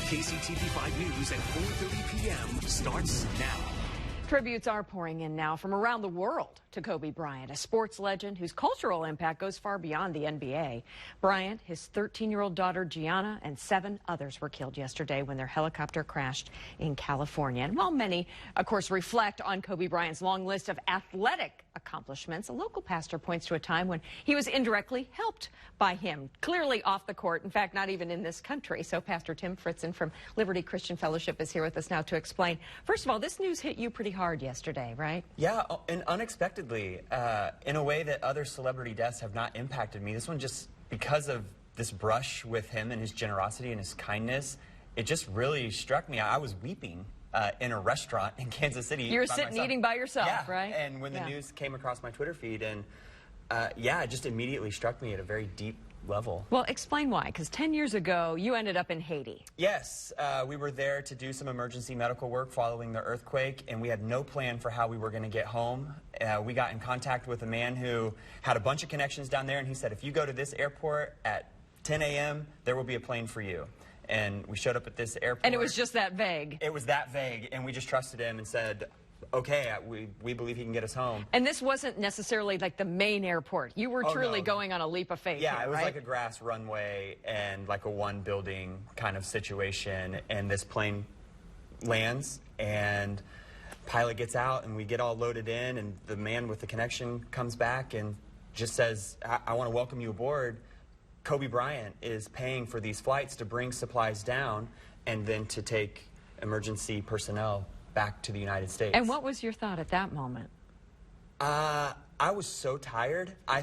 KCTV 5 News at 4:30 p.m. starts now. Tributes are pouring in now from around the world to Kobe Bryant, a sports legend whose cultural impact goes far beyond the NBA. Bryant, his 13-year-old daughter Gianna, and 7 others were killed yesterday when their helicopter crashed in California. And while many, of course, reflect on Kobe Bryant's long list of athletic accomplishments, a local pastor points to a time when he was indirectly helped by him, clearly off the court, in fact, not even in this country. So Pastor Tim Fritson from Liberty Christian Fellowship is here with us now to explain. First of all, this news hit you pretty hard yesterday, right? Yeah, and unexpectedly, in a way that other celebrity deaths have not impacted me. This one, just because of this brush with him and his generosity and his kindness, it just really struck me. I was weeping in a restaurant in Kansas City. You were sitting eating by yourself, yeah, right? And when the news came across my Twitter feed, and yeah, it just immediately struck me at a very deep level. Well, explain why, because 10 years ago, you ended up in Haiti. Yes, we were there to do some emergency medical work following the earthquake, and we had no plan for how we were going to get home. We got in contact with a man who had a bunch of connections down there, and he said, if you go to this airport at 10 a.m., there will be a plane for you. And we showed up at this airport. And it was just that vague. It was that vague, and we just trusted him and said, okay, we believe he can get us home. And this wasn't necessarily like the main airport. You were truly going on a leap of faith. Yeah, here, it was right? like a grass runway and like a one-building kind of situation. And this plane lands, and pilot gets out, and we get all loaded in, and the man with the connection comes back and just says, I want to welcome you aboard. Kobe Bryant is paying for these flights to bring supplies down and then to take emergency personnel back to the United States. And what was your thought at that moment? I was so tired. I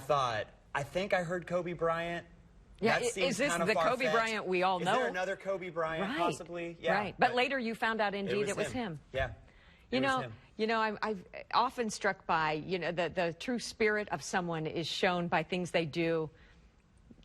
think I heard Kobe Bryant. Yeah, is this the Kobe Bryant we all know? Is there another Kobe Bryant, possibly? Yeah. Right, but later you found out indeed it was him. Yeah. You know, I've often struck by, the true spirit of someone is shown by things they do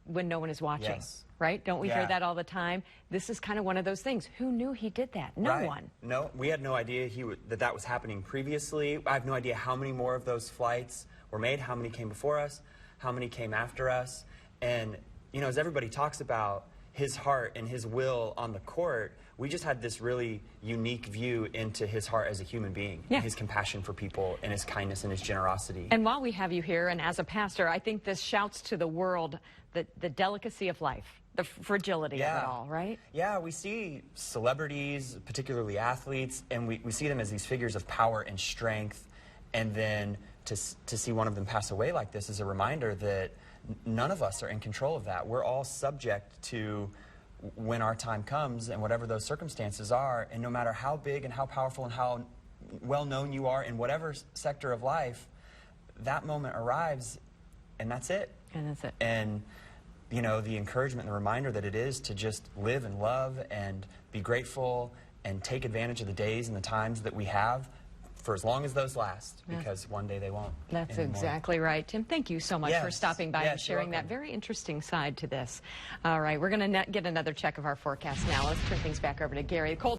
when no one is watching. Yes. Right? Don't we hear that all the time? This is kind of one of those things. Who knew he did that? No one. No, we had no idea that was happening previously. I have no idea how many more of those flights were made, how many came before us, how many came after us. And, as everybody talks about his heart and his will on the court, we just had this really unique view into his heart as a human being, his compassion for people and his kindness and his generosity. And while we have you here, and as a pastor, I think this shouts to the world the delicacy of life, the fragility of it all, right? Yeah, we see celebrities, particularly athletes, and we see them as these figures of power and strength, and then to see one of them pass away like this is a reminder that none of us are in control of that. We're all subject to when our time comes and whatever those circumstances are, and no matter how big and how powerful and how well known you are in whatever sector of life, that moment arrives and that's it. And that's it. And the encouragement and the reminder that it is to just live and love and be grateful and take advantage of the days and the times that we have for as long as those last, because one day they won't. That's anymore. Exactly right. Tim, thank you so much for stopping by and sharing that very interesting side to this. All right, we're going to get another check of our forecast now. Let's turn things back over to Gary.